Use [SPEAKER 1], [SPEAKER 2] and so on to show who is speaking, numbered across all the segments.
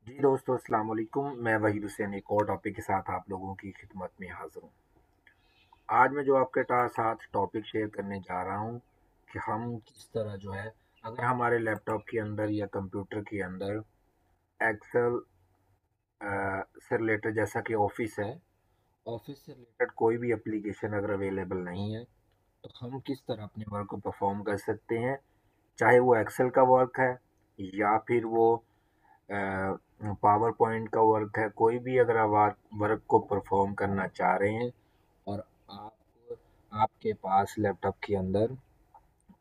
[SPEAKER 1] जी दोस्तों, अस्सलाम वालेकुम। मैं वहीद हुसैन एक और टॉपिक के साथ आप लोगों की खिदमत में हाज़िर हूँ। आज मैं जो आपके साथ टॉपिक शेयर करने जा रहा हूँ कि हम किस तरह जो है, अगर हमारे लैपटॉप के अंदर या कंप्यूटर के अंदर एक्सेल से रिलेटेड, जैसा कि ऑफिस है, ऑफिस से रिलेटेड कोई भी एप्लीकेशन अगर अवेलेबल नहीं है, तो हम किस तरह अपने वर्क को परफॉर्म कर सकते हैं। चाहे वो एक्सेल का वर्क है या फिर वो पावर पॉइंट का वर्क है, कोई भी अगर आप वर्क को परफॉर्म करना चाह रहे हैं और आप आपके पास लैपटॉप के अंदर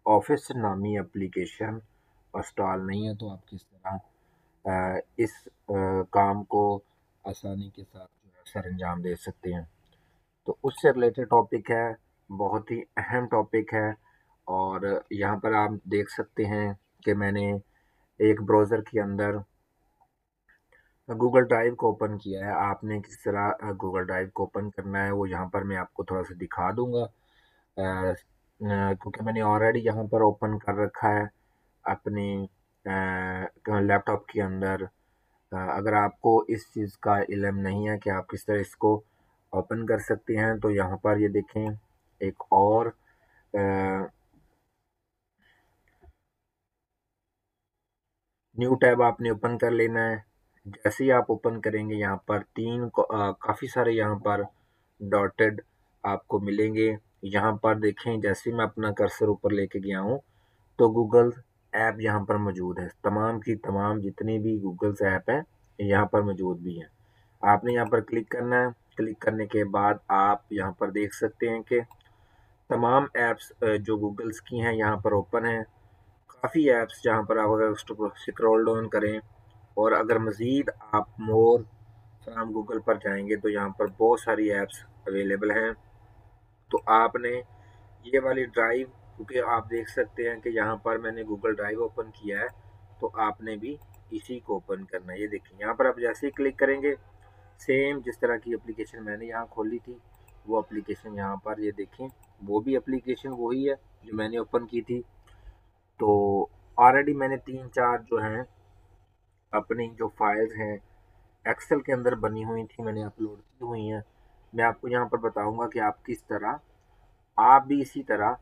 [SPEAKER 1] ऑफिस नामी एप्लीकेशन इंस्टॉल नहीं है, तो आप किस तरह इस काम को आसानी के साथ जो है सर अंजाम दे सकते हैं। तो उससे रिलेटेड टॉपिक है, बहुत ही अहम टॉपिक है। और यहाँ पर आप देख सकते हैं कि मैंने एक ब्राउज़र के अंदर गूगल ड्राइव को ओपन किया है। आपने किस तरह गूगल ड्राइव को ओपन करना है वो यहाँ पर मैं आपको थोड़ा सा दिखा दूंगा, क्योंकि मैंने ऑलरेडी यहाँ पर ओपन कर रखा है अपने लैपटॉप के अंदर। अगर आपको इस चीज़ का इल्म नहीं है कि आप किस तरह इसको ओपन कर सकते हैं, तो यहाँ पर ये देखें, एक और न्यू टैब आपने ओपन कर लेना है। जैसे ही आप ओपन करेंगे, यहाँ पर काफ़ी सारे यहाँ पर डॉटेड आपको मिलेंगे। यहाँ पर देखें, जैसे ही मैं अपना कर्सर ऊपर लेके गया हूँ, तो गूगल ऐप यहाँ पर मौजूद है। तमाम की तमाम जितनी भी गूगल्स ऐप हैं, यहाँ पर मौजूद भी हैं। आपने यहाँ पर क्लिक करना है। क्लिक करने के बाद आप यहाँ पर देख सकते हैं कि तमाम ऐप्स जो गूगल्स की हैं यहाँ पर ओपन हैं। काफ़ी ऐप्स जहाँ पर आप अगर स्क्रॉल डाउन करें और अगर मज़ीद आप मोर फ्राम गूगल पर जाएंगे, तो यहाँ पर बहुत सारी ऐप्स अवेलेबल हैं। तो आपने ये वाली ड्राइव, क्योंकि आप देख सकते हैं कि यहाँ पर मैंने गूगल ड्राइव ओपन किया है, तो आपने भी इसी को ओपन करना है। ये देखिए, यहाँ पर आप जैसे ही क्लिक करेंगे, सेम जिस तरह की एप्लीकेशन मैंने यहाँ खोली थी, वो एप्लीकेशन यहाँ पर ये देखें, वो भी एप्लीकेशन वही है जो मैंने ओपन की थी। तो ऑलरेडी मैंने 3-4 जो हैं अपनी जो फाइल्स हैं एक्सेल के अंदर बनी हुई थी, मैंने अपलोड की हुई हैं। मैं आपको यहाँ पर बताऊंगा कि आप किस तरह, आप भी इसी तरह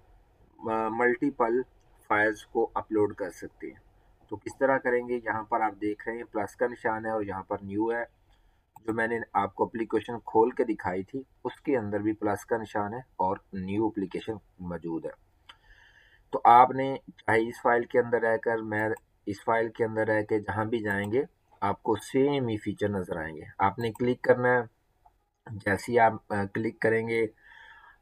[SPEAKER 1] मल्टीपल फाइल्स को अपलोड कर सकते हैं। तो किस तरह करेंगे, यहाँ पर आप देख रहे हैं प्लस का निशान है और यहाँ पर न्यू है। जो मैंने आपको एप्लीकेशन खोल के दिखाई थी, उसके अंदर भी प्लस का निशान है और न्यू एप्लीकेशन मौजूद है। तो आपने चाहे इस फाइल के अंदर रहकर, मैं इस फाइल के अंदर रह के जहाँ भी जाएंगे, आपको सेम ही फीचर नज़र आएंगे। आपने क्लिक करना है। जैसे ही आप क्लिक करेंगे,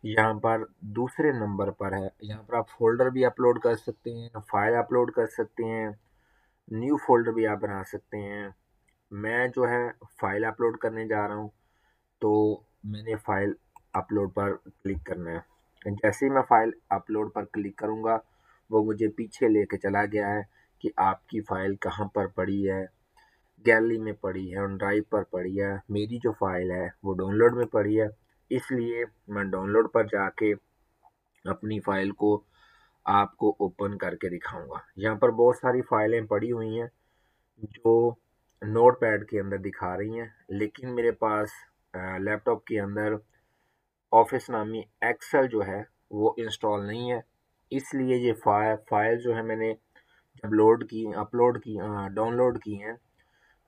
[SPEAKER 1] यहाँ पर दूसरे नंबर पर है, यहाँ पर आप फोल्डर भी अपलोड कर सकते हैं, फाइल अपलोड कर सकते हैं, न्यू फोल्डर भी आप बना सकते हैं। मैं जो है फाइल अपलोड करने जा रहा हूँ, तो मैंने फाइल अपलोड पर क्लिक करना है। जैसे ही मैं फाइल अपलोड पर क्लिक करूँगा, वो मुझे पीछे लेके चला गया है कि आपकी फ़ाइल कहाँ पर पड़ी है। गैलरी में पड़ी है, ऑन ड्राइव पर पड़ी है। मेरी जो फ़ाइल है वो डाउनलोड में पड़ी है, इसलिए मैं डाउनलोड पर जाके अपनी फ़ाइल को आपको ओपन करके दिखाऊंगा। यहाँ पर बहुत सारी फ़ाइलें पड़ी हुई हैं जो नोट पैड के अंदर दिखा रही हैं, लेकिन मेरे पास लैपटॉप के अंदर ऑफिस नामी एक्सेल जो है वो इंस्टॉल नहीं है। इसलिए ये फाइल जो है मैंने जब लोड की, अपलोड की, डाउनलोड की हैं,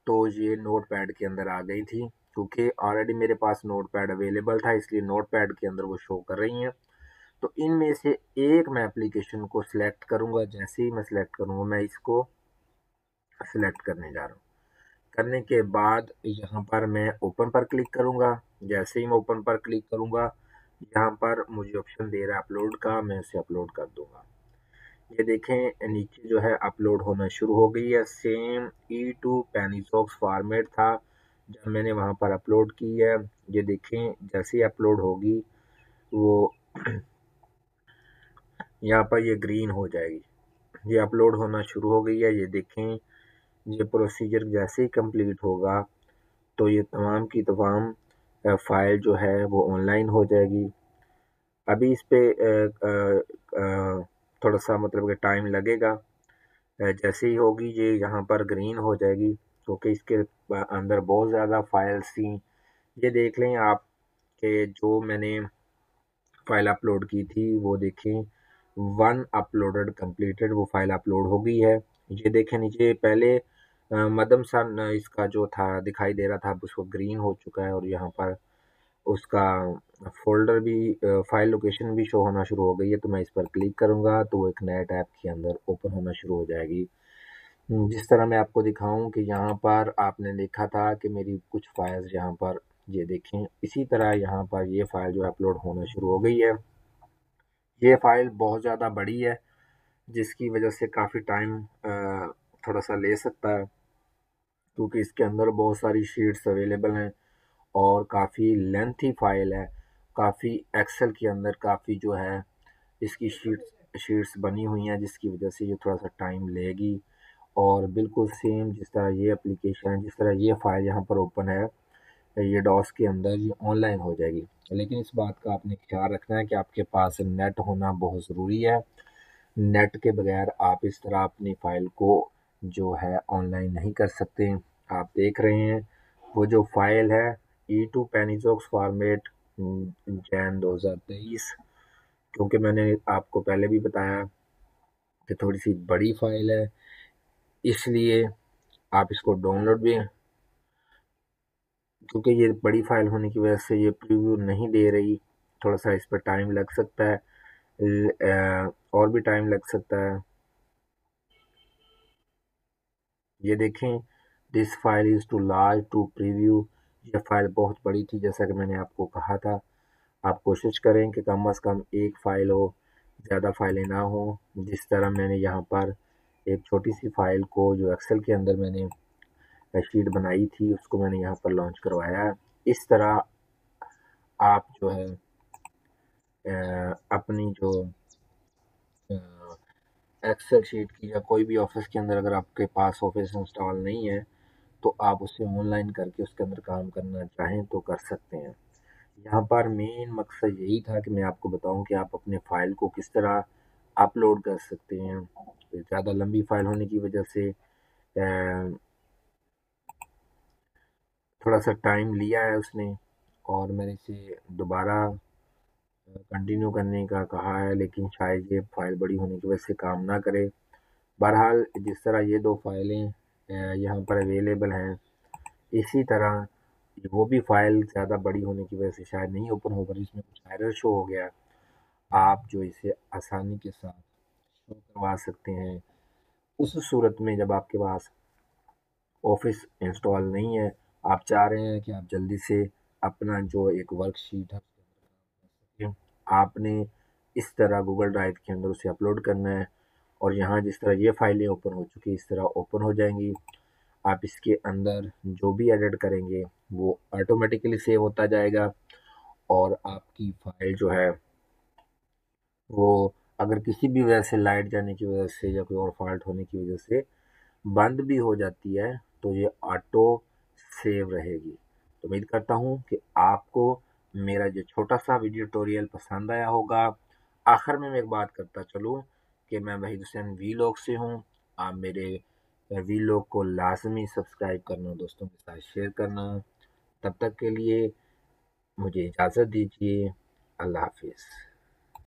[SPEAKER 1] तो ये नोट पैड के अंदर आ गई थी। क्योंकि ऑलरेडी मेरे पास नोट पैड अवेलेबल था, इसलिए नोट पैड के अंदर वो शो कर रही हैं। तो इनमें से एक मैं एप्लीकेशन को सिलेक्ट करूँगा। जैसे ही मैं सिलेक्ट करूँगा, मैं इसको सिलेक्ट करने जा रहा हूँ। करने के बाद यहाँ पर मैं ओपन पर क्लिक करूँगा। जैसे ही मैं ओपन पर क्लिक करूँगा, यहाँ पर मुझे ऑप्शन दे रहा है अपलोड का, मैं इसे अपलोड कर दूँगा। ये देखें, नीचे जो है अपलोड होना शुरू हो गई है। सेम E2 पेनिसॉक्स फॉर्मेट था जब मैंने वहाँ पर अपलोड की है। ये देखें, जैसे ही अपलोड होगी, वो यहाँ पर ये ग्रीन हो जाएगी। ये अपलोड होना शुरू हो गई है। ये देखें, ये प्रोसीजर जैसे ही कंप्लीट होगा, तो ये तमाम की तमाम फाइल जो है वो ऑनलाइन हो जाएगी। अभी इस पे थोड़ा सा मतलब कि टाइम लगेगा। जैसे ही होगी ये यहाँ पर ग्रीन हो जाएगी, क्योंकि इसके अंदर बहुत ज़्यादा फाइल्स थी। ये देख लें आप कि जो मैंने फाइल अपलोड की थी वो देखें, वन अपलोडेड कंप्लीटेड, वो फाइल अपलोड हो गई है। ये देखें नीचे पहले मदम सन इसका जो था दिखाई दे रहा था, अब उसको ग्रीन हो चुका है और यहाँ पर उसका फ़ोल्डर भी फ़ाइल लोकेशन भी शो होना शुरू हो गई है। तो मैं इस पर क्लिक करूँगा तो वो एक नए टैब के अंदर ओपन होना शुरू हो जाएगी। जिस तरह मैं आपको दिखाऊँ कि यहाँ पर आपने देखा था कि मेरी कुछ फ़ाइल्स यहाँ पर, ये देखें इसी तरह यहाँ पर ये फ़ाइल जो अपलोड होना शुरू हो गई है। ये फ़ाइल बहुत ज़्यादा बड़ी है, जिसकी वजह से काफ़ी टाइम थोड़ा-सा ले सकता है, क्योंकि इसके अंदर बहुत सारी शीट्स अवेलेबल हैं और काफ़ी लेंथी फ़ाइल है। काफ़ी एक्सेल के अंदर काफ़ी जो है इसकी शीट्स बनी हुई हैं, जिसकी वजह से ये थोड़ा-सा टाइम लेगी। और बिल्कुल सेम जिस तरह ये एप्लीकेशन है, जिस तरह ये फ़ाइल यहाँ पर ओपन है, ये डॉस के अंदर ये ऑनलाइन हो जाएगी। लेकिन इस बात का आपने ख्याल रखना है कि आपके पास नेट होना बहुत ज़रूरी है। नेट के बगैर आप इस तरह अपनी फ़ाइल को जो है ऑनलाइन नहीं कर सकते। आप देख रहे हैं वो जो फ़ाइल है E2 पेनिजोक्स फॉर्मेट जैन 2023, क्योंकि मैंने आपको पहले भी बताया कि थोड़ी सी बड़ी फ़ाइल है, इसलिए आप इसको डाउनलोड भी, क्योंकि ये बड़ी फ़ाइल होने की वजह से ये प्रीव्यू नहीं दे रही, थोड़ा-सा इस पर टाइम लग सकता है, और भी टाइम लग सकता है। ये देखें, this file is too large to preview, ये फ़ाइल बहुत बड़ी थी जैसा कि मैंने आपको कहा था। आप कोशिश करें कि कम से कम एक फ़ाइल हो, ज़्यादा फ़ाइलें ना हों। जिस तरह मैंने यहाँ पर एक छोटी सी फ़ाइल को जो एक्सेल के अंदर मैंने शीट बनाई थी, उसको मैंने यहाँ पर लॉन्च करवाया है। इस तरह आप जो है अपनी जो एक्सेल शीट की या कोई भी ऑफिस के अंदर, अगर आपके पास ऑफिस इंस्टॉल नहीं है तो आप उसे ऑनलाइन करके उसके अंदर काम करना चाहें तो कर सकते हैं। यहाँ पर मेन मकसद यही था कि मैं आपको बताऊं कि आप अपने फ़ाइल को किस तरह अपलोड कर सकते हैं। ज़्यादा लंबी फ़ाइल होने की वजह से थोड़ा सा टाइम लिया है उसने, और मैंने इसे दोबारा कंटिन्यू करने का कहा है, लेकिन शायद ये फ़ाइल बड़ी होने की वजह से काम ना करे। बहरहाल जिस तरह ये दो फाइलें यहाँ पर अवेलेबल हैं, इसी तरह वो भी फ़ाइल ज़्यादा बड़ी होने की वजह से शायद नहीं ओपन होगा, इसमें कुछ एरर शो हो गया। आप जो इसे आसानी के साथ शो करवा सकते हैं उस सूरत में जब आपके पास ऑफिस इंस्टॉल नहीं है, आप चाह रहे हैं कि आप जल्दी से अपना जो एक वर्कशीट है आपने इस तरह गूगल ड्राइव के अंदर उसे अपलोड करना है, और यहाँ जिस तरह ये फाइलें ओपन हो चुकी है इस तरह ओपन हो जाएंगी। आप इसके अंदर जो भी एडिट करेंगे वो ऑटोमेटिकली सेव होता जाएगा, और आपकी फाइल जो है वो अगर किसी भी वजह से, लाइट जाने की वजह से या कोई और फॉल्ट होने की वजह से बंद भी हो जाती है, तो ये ऑटो सेव रहेगी। तो उम्मीद करता हूँ कि आपको मेरा जो छोटा सा वीडियो ट्यूटोरियल पसंद आया होगा। आखिर में मैं एक बात करता चलूँ कि मैं वहीद हुसैन वीलॉग से हूँ। आप मेरे वीलॉग को लाजमी सब्सक्राइब करना, दोस्तों के साथ शेयर करना। तब तक के लिए मुझे इजाज़त दीजिए। अल्लाह हाफिज़।